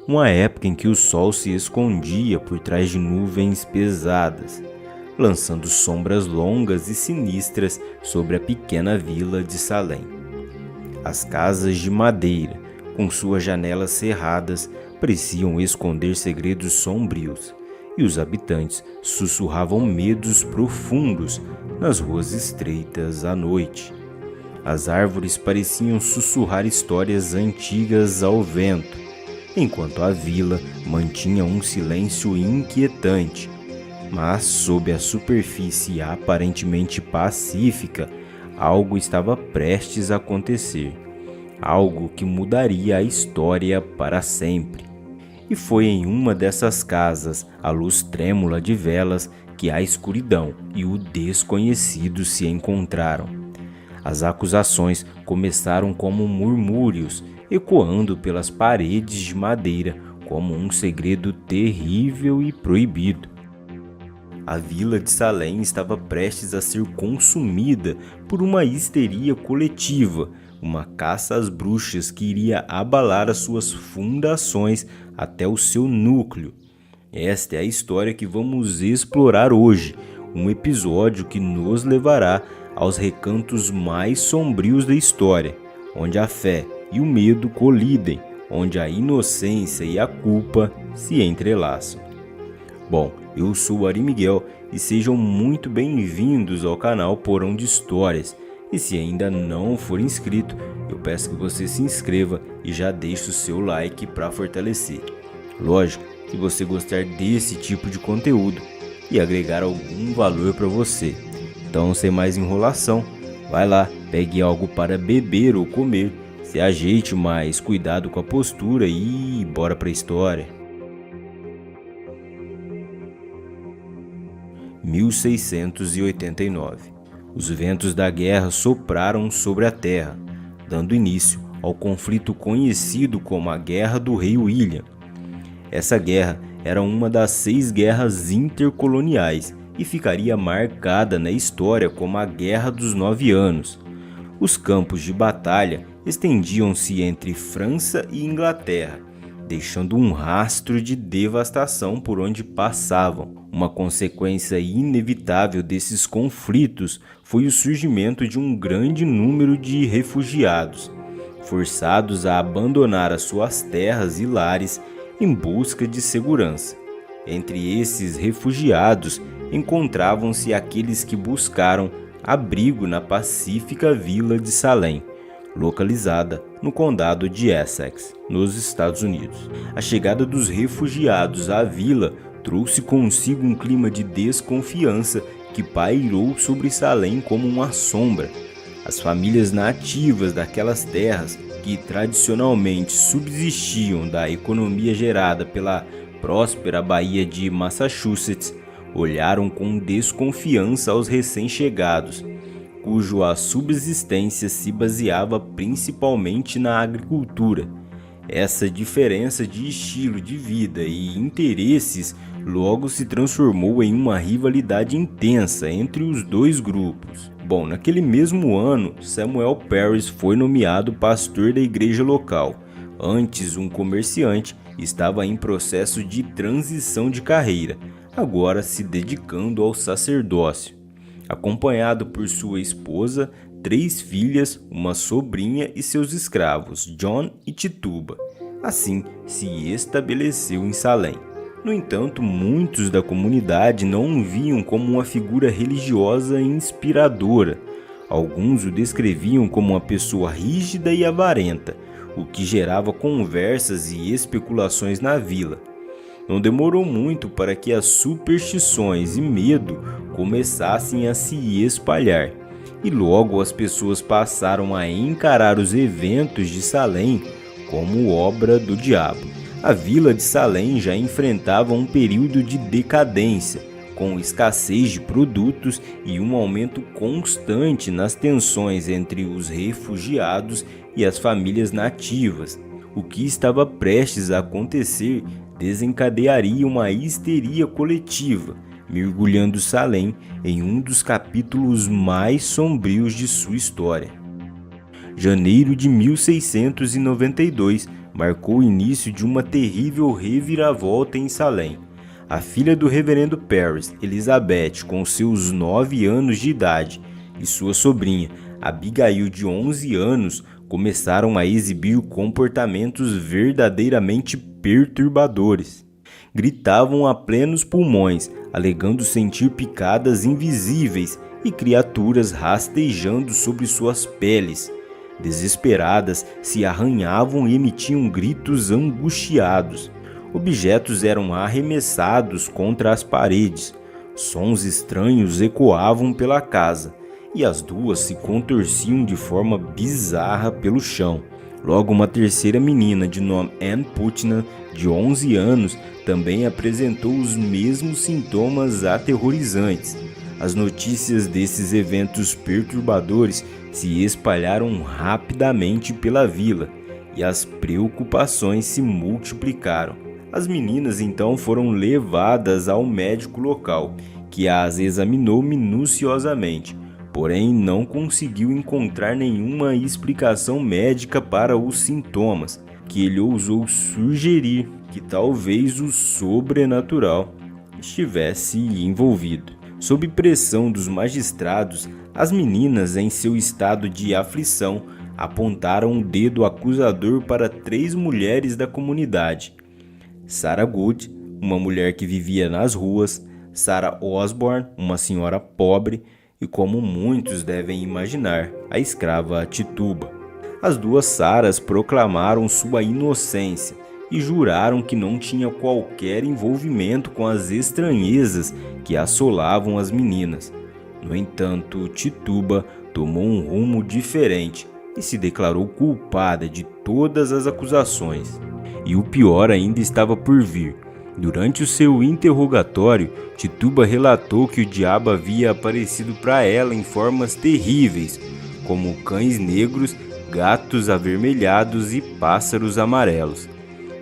uma época em que o sol se escondia por trás de nuvens pesadas, lançando sombras longas e sinistras sobre a pequena vila de Salem. As casas de madeira, com suas janelas cerradas, pareciam esconder segredos sombrios, e os habitantes sussurravam medos profundos nas ruas estreitas à noite. As árvores pareciam sussurrar histórias antigas ao vento, enquanto a vila mantinha um silêncio inquietante. Mas sob a superfície aparentemente pacífica, algo estava prestes a acontecer. Algo que mudaria a história para sempre. E foi em uma dessas casas, à luz trêmula de velas, que a escuridão e o desconhecido se encontraram. As acusações começaram como murmúrios, ecoando pelas paredes de madeira como um segredo terrível e proibido. A vila de Salem estava prestes a ser consumida por uma histeria coletiva, uma caça às bruxas que iria abalar as suas fundações até o seu núcleo. Esta é a história que vamos explorar hoje, um episódio que nos levará aos recantos mais sombrios da história, onde a fé e o medo colidem, onde a inocência e a culpa se entrelaçam. Bom, eu sou o Ari Miguel e sejam muito bem-vindos ao canal Porão de Histórias. E se ainda não for inscrito, eu peço que você se inscreva e já deixe o seu like para fortalecer. Lógico, se você gostar desse tipo de conteúdo e agregar algum valor para você. Então, sem mais enrolação, vai lá, pegue algo para beber ou comer, se ajeite mais, cuidado com a postura e bora para a história. 1689. Os ventos da guerra sopraram sobre a terra, dando início ao conflito conhecido como a Guerra do Rei William. Essa guerra era uma das 6 guerras intercoloniais e ficaria marcada na história como a Guerra dos 9 Anos. Os campos de batalha estendiam-se entre França e Inglaterra, deixando um rastro de devastação por onde passavam. Uma consequência inevitável desses conflitos foi o surgimento de um grande número de refugiados, forçados a abandonar as suas terras e lares em busca de segurança. Entre esses refugiados encontravam-se aqueles que buscaram abrigo na pacífica vila de Salem, localizada no condado de Essex, nos Estados Unidos. A chegada dos refugiados à vila trouxe consigo um clima de desconfiança que pairou sobre Salem como uma sombra. As famílias nativas daquelas terras, que tradicionalmente subsistiam da economia gerada pela próspera Baía de Massachusetts, olharam com desconfiança aos recém-chegados, cuja subsistência se baseava principalmente na agricultura. Essa diferença de estilo de vida e interesses logo se transformou em uma rivalidade intensa entre os dois grupos. Bom, naquele mesmo ano, Samuel Parris foi nomeado pastor da igreja local. Antes, um comerciante, estava em processo de transição de carreira, agora se dedicando ao sacerdócio. Acompanhado por sua esposa, 3 filhas, uma sobrinha e seus escravos, John e Tituba. Assim, se estabeleceu em Salem. No entanto, muitos da comunidade não o viam como uma figura religiosa inspiradora. Alguns o descreviam como uma pessoa rígida e avarenta, o que gerava conversas e especulações na vila. Não demorou muito para que as superstições e medo começassem a se espalhar, e logo as pessoas passaram a encarar os eventos de Salem como obra do diabo. A vila de Salem já enfrentava um período de decadência, com escassez de produtos e um aumento constante nas tensões entre os refugiados e as famílias nativas. O que estava prestes a acontecer desencadearia uma histeria coletiva, mergulhando Salem em um dos capítulos mais sombrios de sua história. Janeiro de 1692 marcou o início de uma terrível reviravolta em Salem. A filha do reverendo Parris, Elizabeth, com seus 9 anos de idade, e sua sobrinha, Abigail, de 11 anos, começaram a exibir comportamentos verdadeiramente perturbadores. Gritavam a plenos pulmões, alegando sentir picadas invisíveis e criaturas rastejando sobre suas peles. Desesperadas, se arranhavam e emitiam gritos angustiados. Objetos eram arremessados contra as paredes. Sons estranhos ecoavam pela casa, e as duas se contorciam de forma bizarra pelo chão. Logo, uma terceira menina, de nome Ann Putnam, de 11 anos, também apresentou os mesmos sintomas aterrorizantes. As notícias desses eventos perturbadores se espalharam rapidamente pela vila, e as preocupações se multiplicaram. As meninas então foram levadas ao médico local, que as examinou minuciosamente, porém não conseguiu encontrar nenhuma explicação médica para os sintomas, que ele ousou sugerir que talvez o sobrenatural estivesse envolvido. Sob pressão dos magistrados, as meninas, em seu estado de aflição, apontaram um dedo acusador para 3 mulheres da comunidade: Sarah Good, uma mulher que vivia nas ruas; Sarah Osborne, uma senhora pobre; e, como muitos devem imaginar, a escrava Tituba. As 2 Saras proclamaram sua inocência e juraram que não tinha qualquer envolvimento com as estranhezas que assolavam as meninas. No entanto, Tituba tomou um rumo diferente e se declarou culpada de todas as acusações. E o pior ainda estava por vir. Durante o seu interrogatório, Tituba relatou que o diabo havia aparecido para ela em formas terríveis, como cães negros, gatos avermelhados e pássaros amarelos.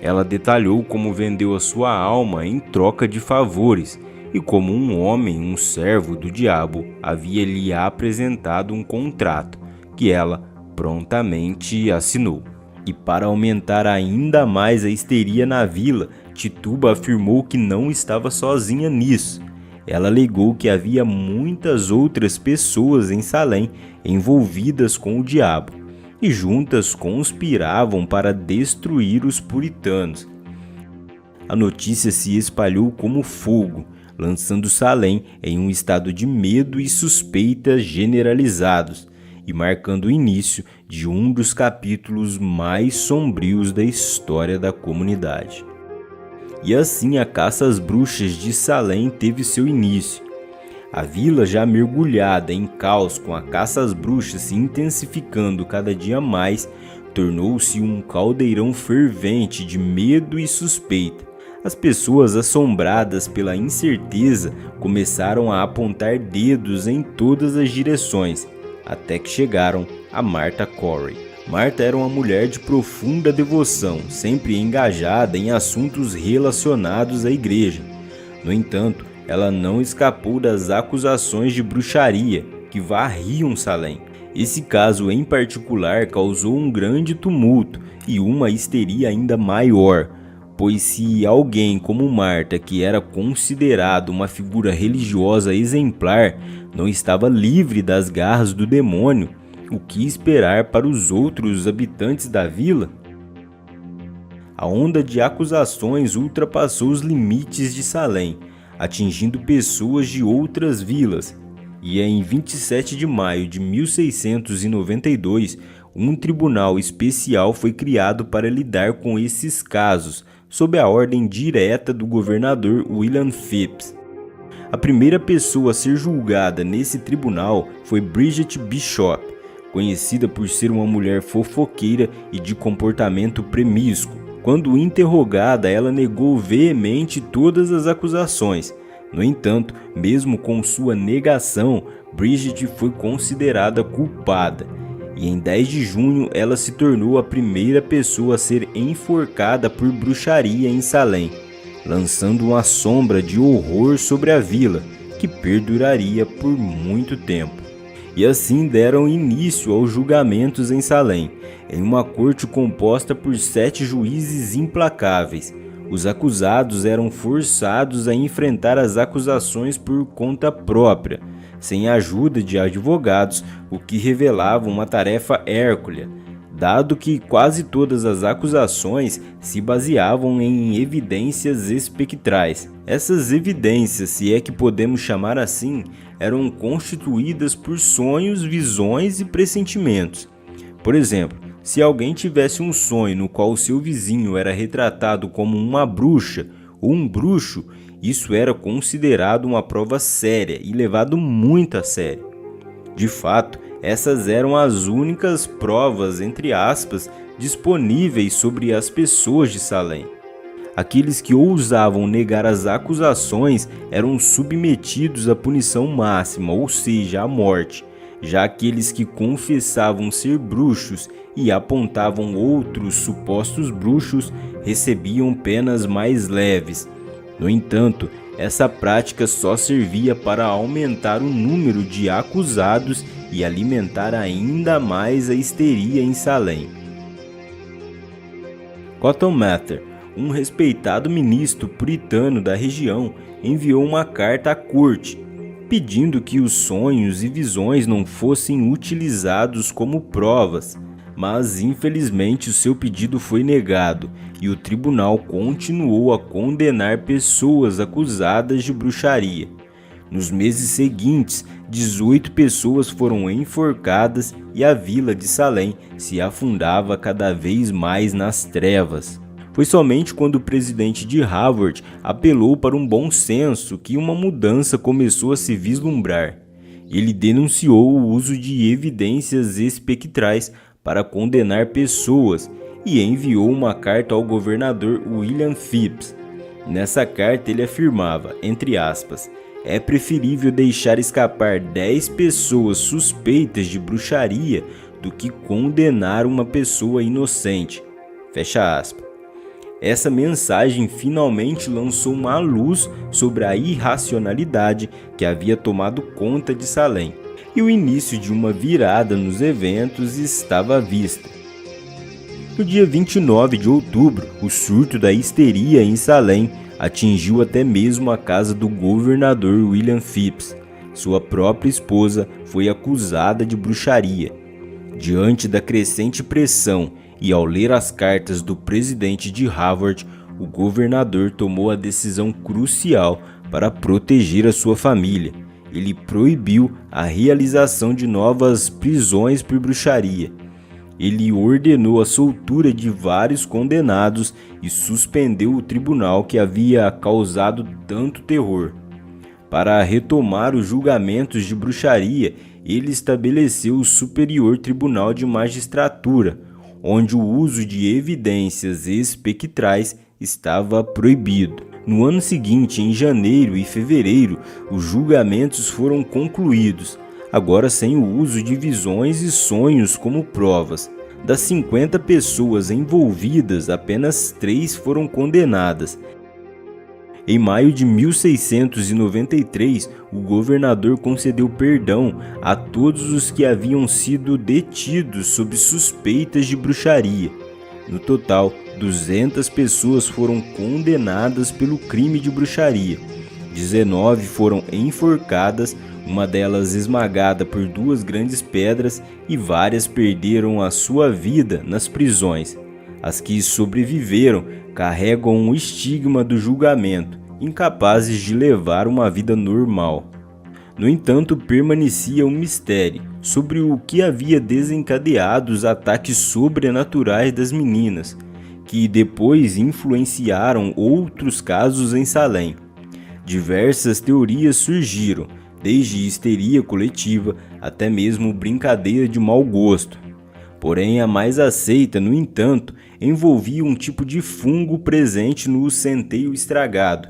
Ela detalhou como vendeu a sua alma em troca de favores e como um homem, um servo do diabo, havia lhe apresentado um contrato que ela prontamente assinou. E para aumentar ainda mais a histeria na vila, Tituba afirmou que não estava sozinha nisso. Ela alegou que havia muitas outras pessoas em Salem envolvidas com o diabo e juntas conspiravam para destruir os puritanos. A notícia se espalhou como fogo, lançando Salem em um estado de medo e suspeitas generalizados e marcando o início de um dos capítulos mais sombrios da história da comunidade. E assim a caça às bruxas de Salem teve seu início. A vila, já mergulhada em caos com a caça às bruxas se intensificando cada dia mais, tornou-se um caldeirão fervente de medo e suspeita. As pessoas, assombradas pela incerteza, começaram a apontar dedos em todas as direções, até que chegaram a Martha Corey. Martha era uma mulher de profunda devoção, sempre engajada em assuntos relacionados à igreja. No entanto, ela não escapou das acusações de bruxaria que varriam Salem. Esse caso em particular causou um grande tumulto e uma histeria ainda maior, pois se alguém como Martha, que era considerado uma figura religiosa exemplar, não estava livre das garras do demônio, o que esperar para os outros habitantes da vila? A onda de acusações ultrapassou os limites de Salem, atingindo pessoas de outras vilas, e em 27 de maio de 1692, um tribunal especial foi criado para lidar com esses casos, sob a ordem direta do governador William Phips. A primeira pessoa a ser julgada nesse tribunal foi Bridget Bishop, conhecida por ser uma mulher fofoqueira e de comportamento promíscuo. Quando interrogada, ela negou veemente todas as acusações. No entanto, mesmo com sua negação, Bridget foi considerada culpada, e em 10 de junho ela se tornou a primeira pessoa a ser enforcada por bruxaria em Salem, lançando uma sombra de horror sobre a vila, que perduraria por muito tempo. e assim deram início aos julgamentos em Salém, em uma corte composta por 7 juízes implacáveis. Os acusados eram forçados a enfrentar as acusações por conta própria, sem a ajuda de advogados, o que revelava uma tarefa hércula, dado que quase todas as acusações se baseavam em evidências espectrais. Essas evidências, se é que podemos chamar assim, eram constituídas por sonhos, visões e pressentimentos. Por exemplo, se alguém tivesse um sonho no qual seu vizinho era retratado como uma bruxa ou um bruxo, isso era considerado uma prova séria e levado muito a sério. De fato, essas eram as únicas provas, entre aspas, disponíveis sobre as pessoas de Salém. Aqueles que ousavam negar as acusações eram submetidos à punição máxima, ou seja, à morte. Já aqueles que confessavam ser bruxos e apontavam outros supostos bruxos recebiam penas mais leves. No entanto, essa prática só servia para aumentar o número de acusados e alimentar ainda mais a histeria em Salém. Cotton Mather, um respeitado ministro puritano da região, enviou uma carta à corte, pedindo que os sonhos e visões não fossem utilizados como provas, mas infelizmente o seu pedido foi negado e o tribunal continuou a condenar pessoas acusadas de bruxaria. Nos meses seguintes, 18 pessoas foram enforcadas e a vila de Salém se afundava cada vez mais nas trevas. Foi somente quando o presidente de Harvard apelou para um bom senso que uma mudança começou a se vislumbrar. Ele denunciou o uso de evidências espectrais para condenar pessoas e enviou uma carta ao governador William Phips. Nessa carta ele afirmava, entre aspas, "É preferível deixar escapar 10 pessoas suspeitas de bruxaria do que condenar uma pessoa inocente." Fecha aspas. Essa mensagem finalmente lançou uma luz sobre a irracionalidade que havia tomado conta de Salém, e o início de uma virada nos eventos estava à vista. No dia 29 de outubro, o surto da histeria em Salém atingiu até mesmo a casa do governador William Phips. Sua própria esposa foi acusada de bruxaria. Diante da crescente pressão e ao ler as cartas do presidente de Harvard, o governador tomou a decisão crucial para proteger a sua família. Ele proibiu a realização de novas prisões por bruxaria. Ele ordenou a soltura de vários condenados e suspendeu o tribunal que havia causado tanto terror. Para retomar os julgamentos de bruxaria, ele estabeleceu o Superior Tribunal de Magistratura, onde o uso de evidências espectrais estava proibido. No ano seguinte, em janeiro e fevereiro, os julgamentos foram concluídos, agora sem o uso de visões e sonhos como provas. Das 50 pessoas envolvidas, apenas 3 foram condenadas. Em maio de 1693, o governador concedeu perdão a todos os que haviam sido detidos sob suspeitas de bruxaria. No total, 200 pessoas foram condenadas pelo crime de bruxaria. 19 foram enforcadas, uma delas esmagada por 2 grandes pedras, e várias perderam a sua vida nas prisões. As que sobreviveram carregam o estigma do julgamento, incapazes de levar uma vida normal. No entanto, permanecia um mistério sobre o que havia desencadeado os ataques sobrenaturais das meninas, que depois influenciaram outros casos em Salém. Diversas teorias surgiram, desde histeria coletiva até mesmo brincadeira de mau gosto. Porém, a mais aceita, no entanto, envolvia um tipo de fungo presente no centeio estragado,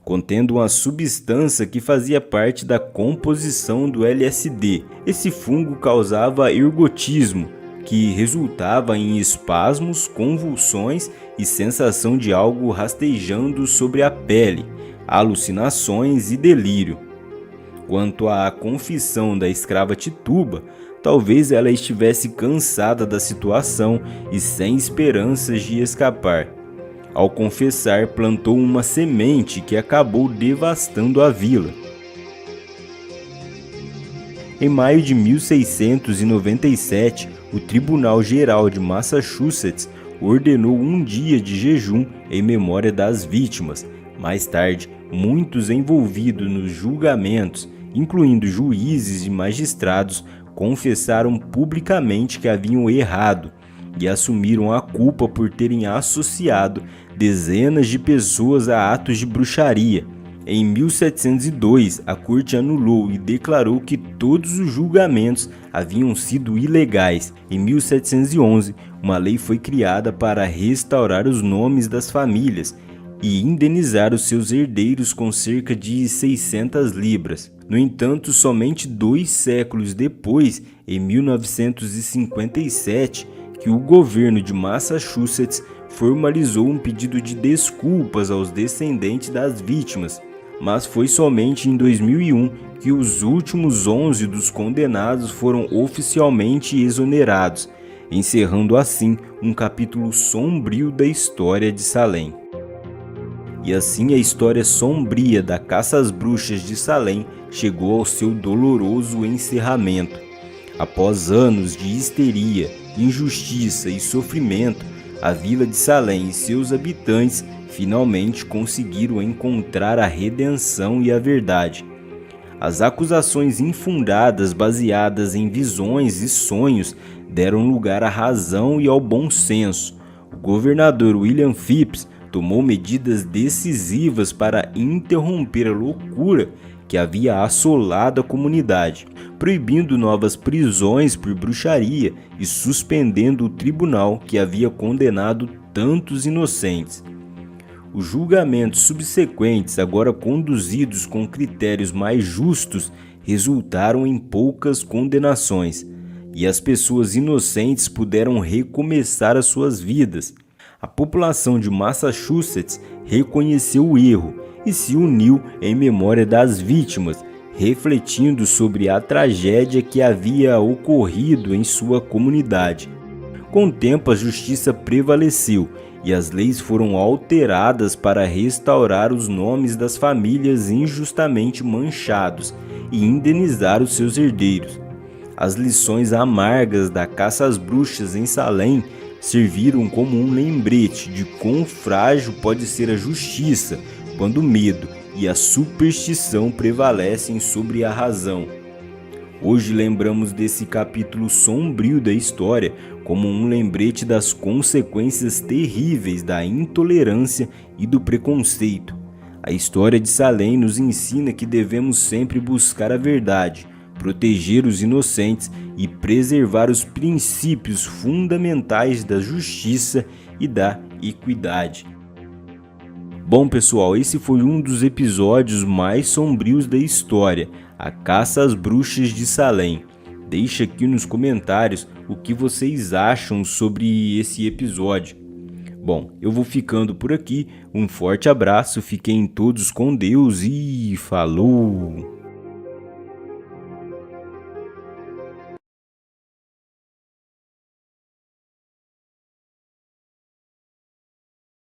contendo uma substância que fazia parte da composição do LSD. Esse fungo causava ergotismo, que resultava em espasmos, convulsões e sensação de algo rastejando sobre a pele, alucinações e delírio. Quanto à confissão da escrava Tituba, talvez ela estivesse cansada da situação e sem esperanças de escapar. Ao confessar, plantou uma semente que acabou devastando a vila. Em maio de 1697, o Tribunal Geral de Massachusetts ordenou um dia de jejum em memória das vítimas. Mais tarde, muitos envolvidos nos julgamentos, incluindo juízes e magistrados, confessaram publicamente que haviam errado e assumiram a culpa por terem associado dezenas de pessoas a atos de bruxaria. Em 1702, a corte anulou e declarou que todos os julgamentos haviam sido ilegais. Em 1711, uma lei foi criada para restaurar os nomes das famílias e indenizar os seus herdeiros com cerca de 600 libras. No entanto, somente 2 séculos depois, em 1957, que o governo de Massachusetts formalizou um pedido de desculpas aos descendentes das vítimas, mas foi somente em 2001 que os últimos 11 dos condenados foram oficialmente exonerados, encerrando assim um capítulo sombrio da história de Salem. E assim a história sombria da caça às bruxas de Salem chegou ao seu doloroso encerramento. Após anos de histeria, injustiça e sofrimento, a vila de Salem e seus habitantes finalmente conseguiram encontrar a redenção e a verdade. As acusações infundadas baseadas em visões e sonhos deram lugar à razão e ao bom senso. O governador William Phips tomou medidas decisivas para interromper a loucura que havia assolado a comunidade, proibindo novas prisões por bruxaria e suspendendo o tribunal que havia condenado tantos inocentes. Os julgamentos subsequentes, agora conduzidos com critérios mais justos, resultaram em poucas condenações, e as pessoas inocentes puderam recomeçar as suas vidas. A população de Massachusetts reconheceu o erro e se uniu em memória das vítimas, refletindo sobre a tragédia que havia ocorrido em sua comunidade. Com o tempo, a justiça prevaleceu e as leis foram alteradas para restaurar os nomes das famílias injustamente manchados e indenizar os seus herdeiros. As lições amargas da caça às bruxas em Salem serviram como um lembrete de quão frágil pode ser a justiça quando o medo e a superstição prevalecem sobre a razão. Hoje lembramos desse capítulo sombrio da história como um lembrete das consequências terríveis da intolerância e do preconceito. A história de Salem nos ensina que devemos sempre buscar a verdade, proteger os inocentes e preservar os princípios fundamentais da justiça e da equidade. Bom, pessoal, esse foi um dos episódios mais sombrios da história, a caça às bruxas de Salem. Deixe aqui nos comentários o que vocês acham sobre esse episódio. Bom, eu vou ficando por aqui, um forte abraço, fiquem todos com Deus e falou!